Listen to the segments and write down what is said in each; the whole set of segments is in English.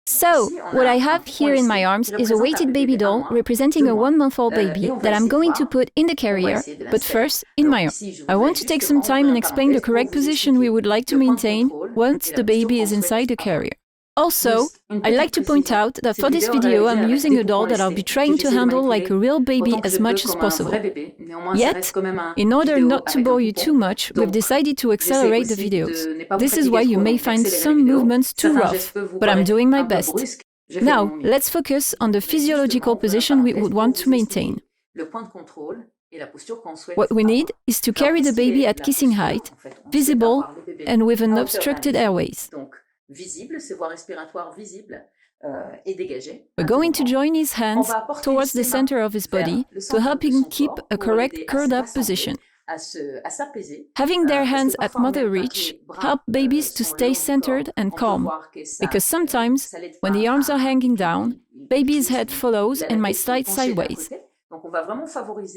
So, what I have here in my arms is a weighted baby doll representing a 1-month-old baby that I'm going to put in the carrier, but first in my arm. I want to take some time and explain the correct position we would like to maintain once the baby is inside the carrier. Also, I'd like to point out that for this video I'm using a doll that I'll be trying to handle like a real baby as much as possible. Yet, in order not to bore you too much, we've decided to accelerate the videos. This is why you may find some movements too rough, but I'm doing my best. Now, let's focus on the physiological position we would want to maintain. What we need is to carry the baby at kissing height, visible and with unobstructed airways. We're going to join his hands towards the center of his body to help him keep a correct curled-up position. Having their hands at mother reach help babies to stay centered and calm, because sometimes, when the arms are hanging down, baby's head follows and might slide sideways.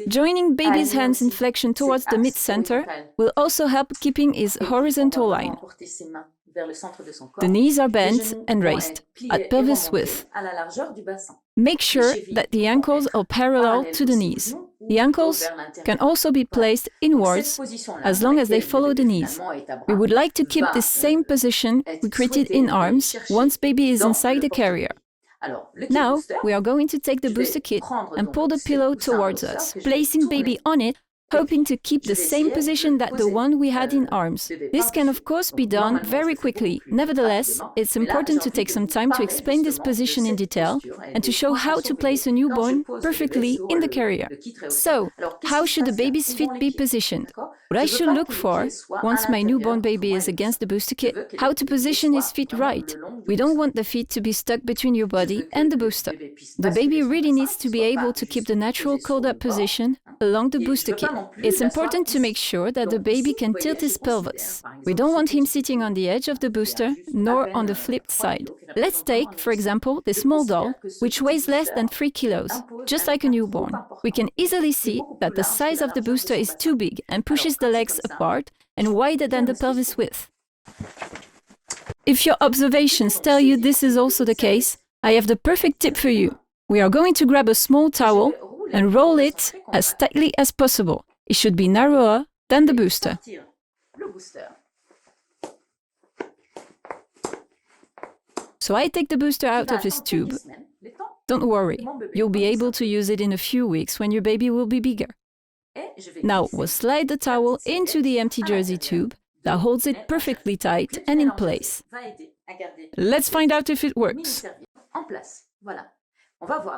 Joining baby's hands in flexion towards the mid-center will also help keeping his horizontal line. The knees are bent and raised at pelvis width. Make sure that the ankles are parallel to the knees. The ankles can also be placed inwards as long as they follow the knees. We would like to keep this same position we created in arms once baby is inside the carrier. Now, we are going to take the booster kit and pull the pillow towards us, placing baby on it, hoping to keep the same position that the one we had in arms. This can of course be done very quickly. Nevertheless, it's important to take some time to explain this position in detail and to show how to place a newborn perfectly in the carrier. So, how should the baby's feet be positioned? What I should look for, once my newborn baby is against the booster kit, how to position his feet right. We don't want the feet to be stuck between your body and the booster. The baby really needs to be able to keep the natural curled-up position along the booster kit. It's important to make sure that the baby can tilt his pelvis. We don't want him sitting on the edge of the booster, nor on the flipped side. Let's take, for example, this small doll, which weighs less than 3 kilos, just like a newborn. We can easily see that the size of the booster is too big and pushes the legs apart and wider than the pelvis width. If your observations tell you this is also the case, I have the perfect tip for you. We are going to grab a small towel and roll it as tightly as possible. It should be narrower than the booster. So I take the booster out of its tube. Don't worry, you'll be able to use it in a few weeks when your baby will be bigger. Now we'll slide the towel into the empty jersey tube that holds it perfectly tight and in place. Let's find out if it works.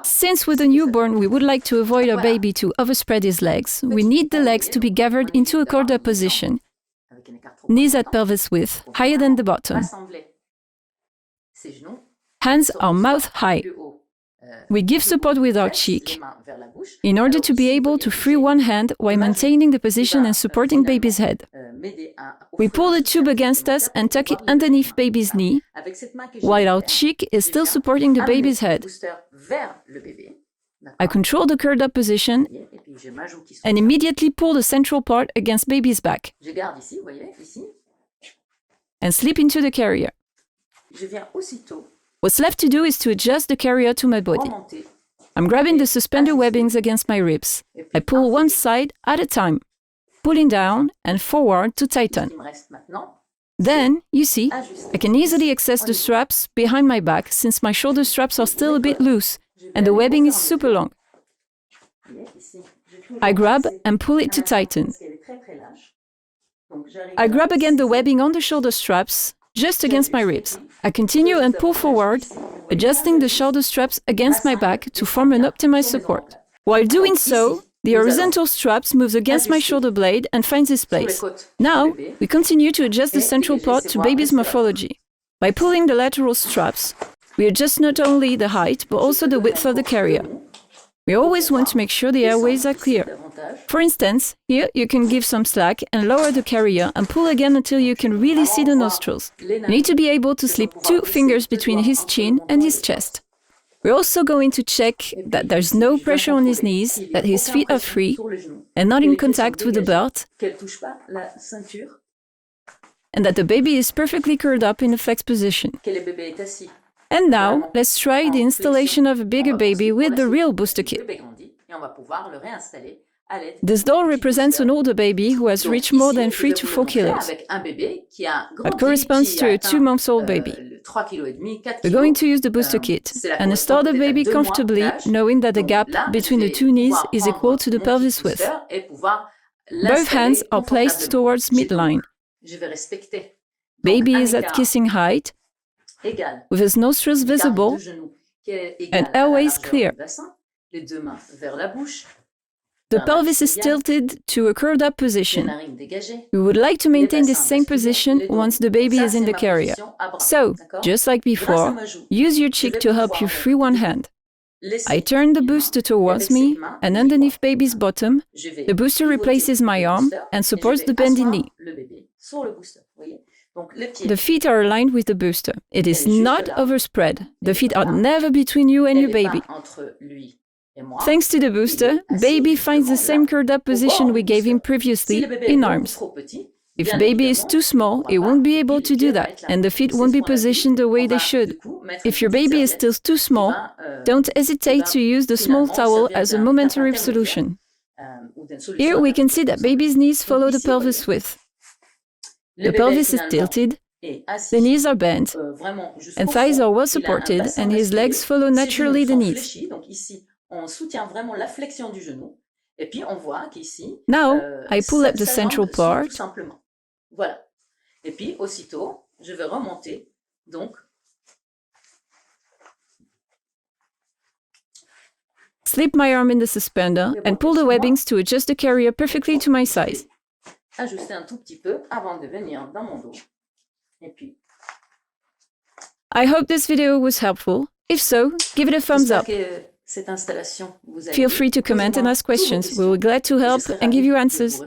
Since with a newborn we would like to avoid our baby to overspread his legs, we need the legs to be gathered into a curled-up position, knees at pelvis width, higher than the bottom. Hands are mouth high. We give support with our cheek in order to be able to free one hand while maintaining the position and supporting baby's head. We pull the tube against us and tuck it underneath baby's knee, while our cheek is still supporting the baby's head. I control the curled-up position and immediately pull the central part against baby's back and slip into the carrier. What's left to do is to adjust the carrier to my body. I'm grabbing the suspender webbings against my ribs. I pull one side at a time, pulling down and forward to tighten. Then, you see, I can easily access the straps behind my back since my shoulder straps are still a bit loose and the webbing is super long. I grab and pull it to tighten. I grab again the webbing on the shoulder straps, just against my ribs. I continue and pull forward, adjusting the shoulder straps against my back to form an optimized support. While doing so, the horizontal straps moves against my shoulder blade and finds its place. Now, we continue to adjust the central part to baby's morphology. By pulling the lateral straps, we adjust not only the height, but also the width of the carrier. We always want to make sure the airways are clear. For instance, here you can give some slack and lower the carrier and pull again until you can really see the nostrils. You need to be able to slip 2 fingers between his chin and his chest. We're also going to check that there's no pressure on his knees, that his feet are free and not in contact with the belt, and that the baby is perfectly curled up in a flexed position. And now, let's try the installation of a bigger baby with the real booster kit. This doll represents an older baby who has reached more than 3 to 4 kilos. That corresponds to a 2-month-old baby. We're going to use the booster kit and install the baby comfortably, knowing that the gap between the two knees is equal to the pelvis width. Both hands are placed towards midline. Baby is at kissing height, with his nostrils visible and airways clear. The pelvis is tilted to a curled up position. We would like to maintain this same position once the baby is in the carrier. So, just like before, use your cheek to help you free one hand. I turn the booster towards me, and underneath baby's bottom, the booster replaces my arm and supports the bending knee. The feet are aligned with the booster. It is not overspread. The feet are never between you and your baby. Thanks to the booster, baby finds the same curled up position we gave him previously in arms. If baby is too small, it won't be able to do that, and the feet won't be positioned the way they should. If your baby is still too small, don't hesitate to use the small towel as a momentary solution. Here we can see that baby's knees follow the pelvis width. The pelvis is tilted, the knees are bent, and thighs are well supported, and his legs follow naturally the knees. Now, I pull up the central part. Slip my arm in the suspender and pull the webbings to adjust the carrier perfectly to my size. I hope this video was helpful. If so, give it a thumbs up. Feel free to comment and ask questions. We will be glad to help and give you answers.